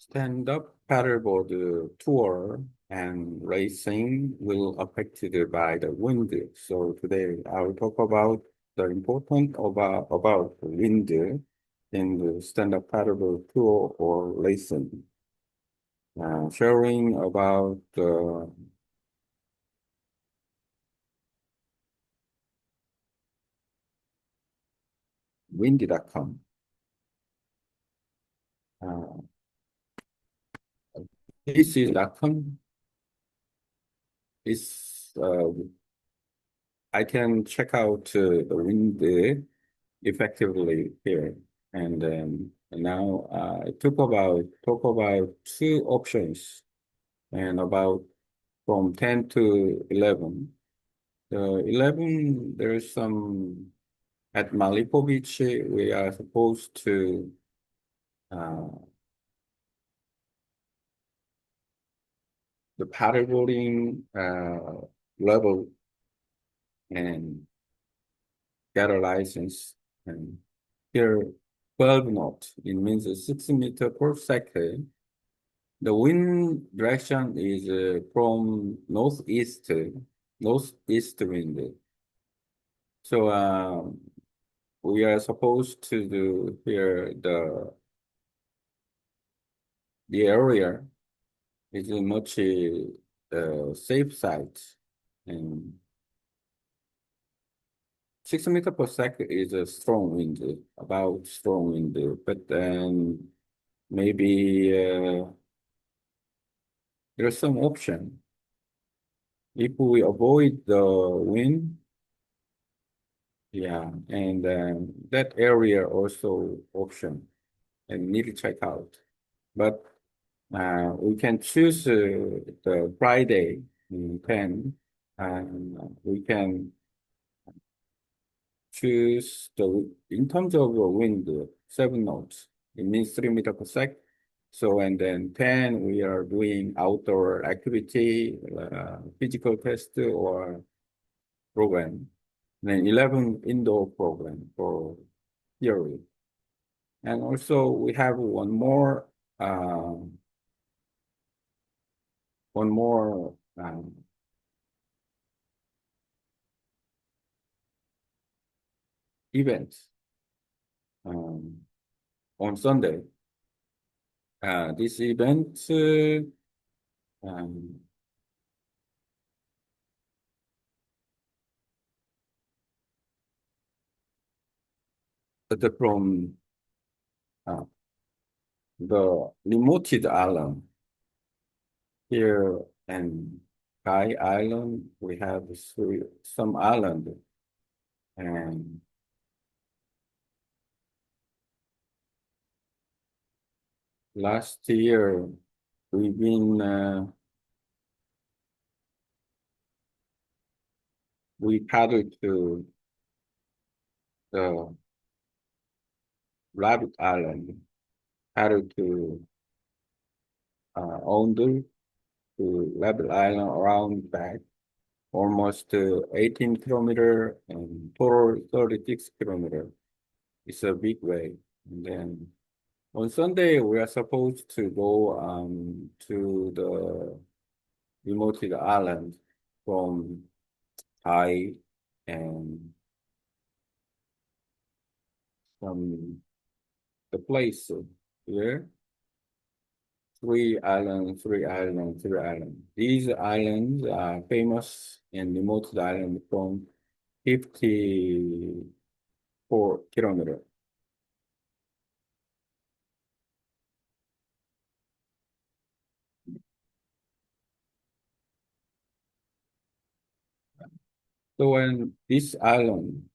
Stand-up paddleboard tour and racing will affected by the wind. So today I will talk about the important about the wind in the stand-up paddleboard tour or racing. Sharing about wind.com. Uh, this is .com. Is I can check out the wind effectively here. And now I talk about two options and about from 10 to 11. The 11, there's some at Malipo Beach, we are supposed to uh, the paddleboarding level and get a license. And here, 12 knots, it means 6 meters per second. The wind direction is from northeast wind. So we are supposed to do here the area is a much safe side, and 6 meters per second is a strong wind, about strong wind, but then maybe there's some option. If we avoid the wind, yeah, and that area also option and need to check out. But we can choose the Friday in 10, and we can choose in terms of the wind, 7 knots. It means 3 meters per second. So, and then 10, we are doing outdoor activity, physical test or program. And then 11 indoor program for theory. And also we have one more event um, on Sunday. This event um, from uh, the remoted island here and Kai Island. We have some island, and last year we've been we paddled to the Rabbit Island, paddled to Ondo to Rabbit Island around back, almost 18 kilometer and total 36 kilometer. It's a big way. And then on Sunday, we are supposed to go to the remote island from Thai and from the place here. Three islands, three islands. These islands are famous and remote island from 54 kilometers. So when this island,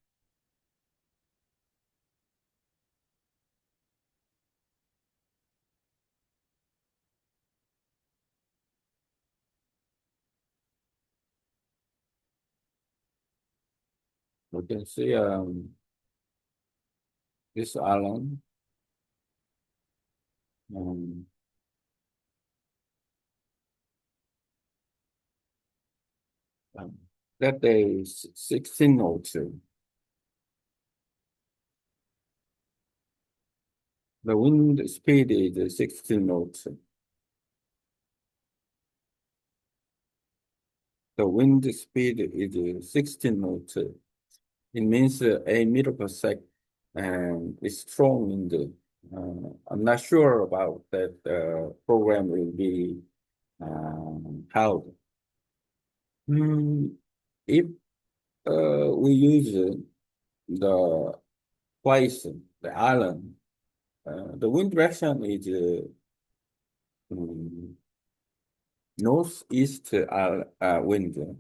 you can see this island, um, um, that day is 1602. The wind speed is 16 knots. The wind speed is 16 knots. It means 8 meter per second, and it's strong wind. I'm not sure about that program will be held. Hmm, if we use the place, the island, the wind direction is mm, northeast wind.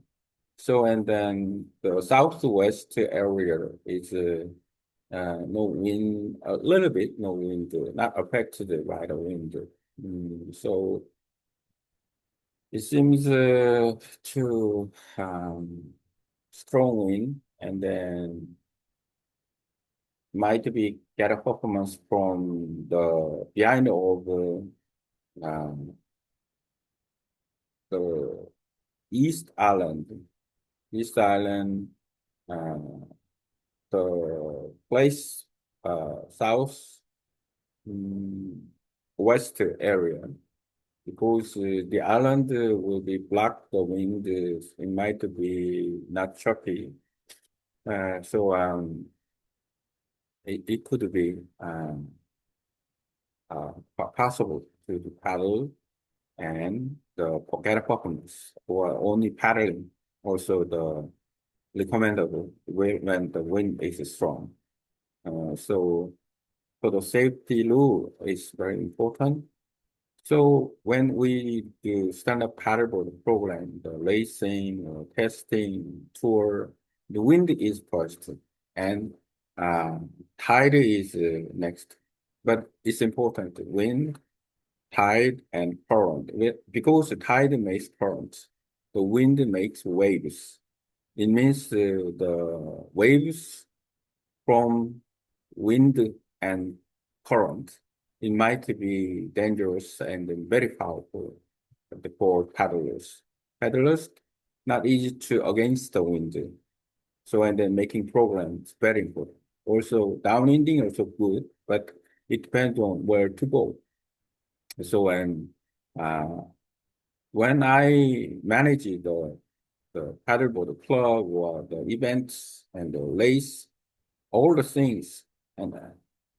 So, and then the southwest area is no wind, a little bit no wind, not affected by the wind. So it seems to strong wind, and then might be get a performance from the behind of um, the East Island. East Island, uh, the place south west area, because the island will be blocked the wind. It might be not choppy. So it could be possible to paddle and the get performance or only paddling. Also the recommendable when the wind is strong. So the safety rule is very important. So when we do stand-up paddleboard program, the racing, testing, tour, the wind is first, and uh, tide is next. But it's important, wind, tide, and current. Because the tide makes currents, the wind makes waves. It means the waves from wind and current, it might be dangerous and very powerful for paddlers. Paddlers, not easy to against the wind. So, and then making programs very important. Also, downwinding also good, but it depends on where to go. So, and uh, when I manage the paddleboard club or the events and the race, all the things and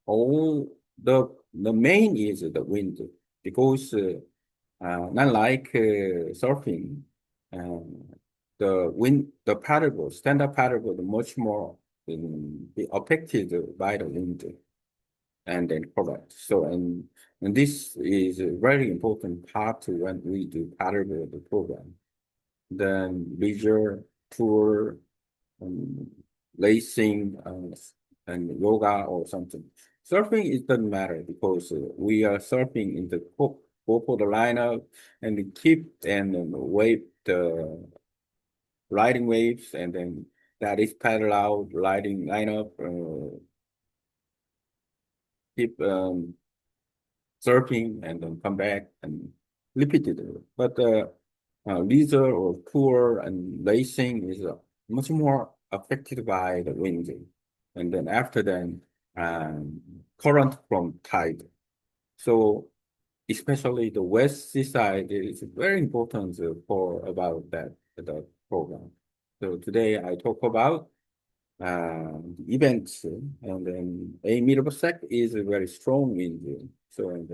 all the main is the wind because not like surfing, um, the paddleboard stand-up paddleboard much more be affected by the wind and then correct. So and this is a very important part when we do paddleboard program. Then leisure tour, um, racing, and yoga or something. Surfing, it doesn't matter because we are surfing in the go for the lineup and keep and wave the riding waves, and then that is paddle out, riding lineup, keep surfing and then come back and repeat it. But leisure or tour and racing is much more affected by the wind. And then after that, current from tide. So especially the west seaside is very important for about that program. So today I talk about the events, and then a meter per sec is a very strong wind. So and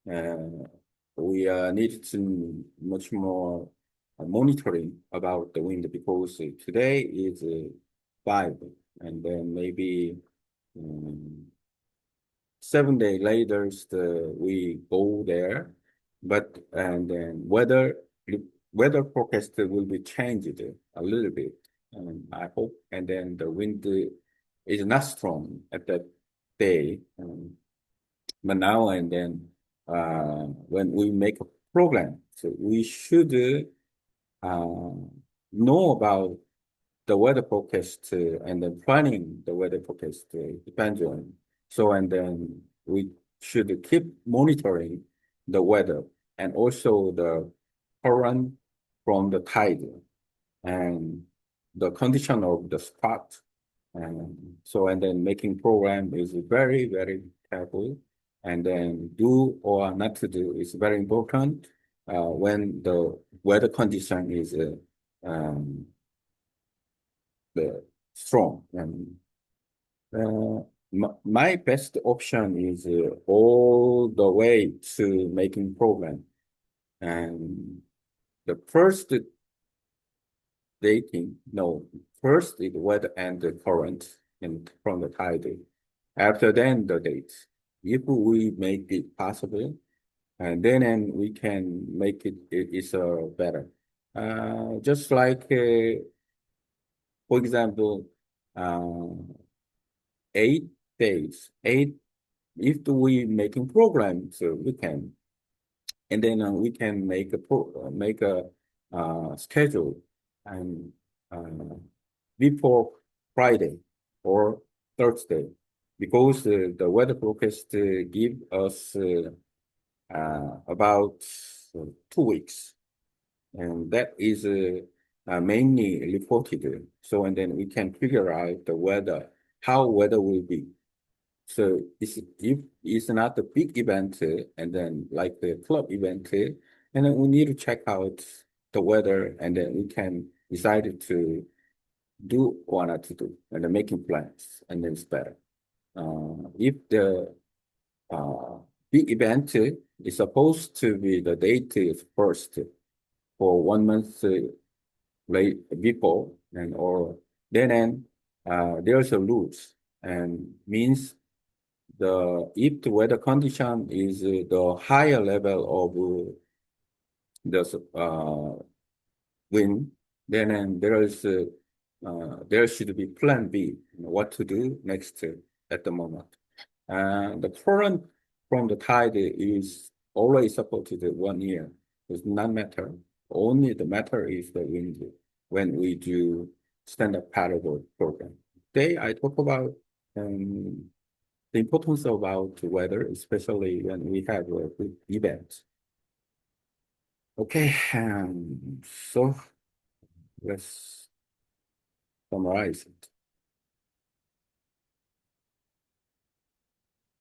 then we need to much more monitoring about the wind because today is 5, and then maybe um, 7 days later we go there, but and then weather forecast will be changed a little bit, I hope, and then the wind is not strong at that day. But now and then, when we make a program, so we should uh, know about the weather forecast and then planning the weather forecast depends on. So, and then we should keep monitoring the weather and also the current from the tide and the condition of the spot. And so, and then making program is very, very careful. and then do or not to do is very important when the weather condition is um, strong. And my best option is all the way to making program. And the first dating, no, first is weather and the current and from the tidal. After then, the dates. If we make it possible, and then we can make it is better. Just like, for example, uh, 8 days, if we making programs, we can, and then we can make a schedule and uh, before Friday or Thursday, because the weather forecast give us about 2 weeks, and that is mainly reported. So, and then we can figure out the weather, how weather will be. So if it's not a big event, and then like the club event, and then we need to check out the weather, and then we can decide to do or not to do, and then making plans, and then it's better. If the uh, big event is supposed to be the date is first for 1 month late before, and or then there's a rules, and means if the weather condition is the higher level of the wind, then there should be plan B, what to do next at the moment. The current from the tide is always supported 1 year. Does not matter. Only the matter is the wind when we do standard paddleboard program. Today I talk about um, the importance about weather, especially when we have a big event. Okay, so let's summarize it.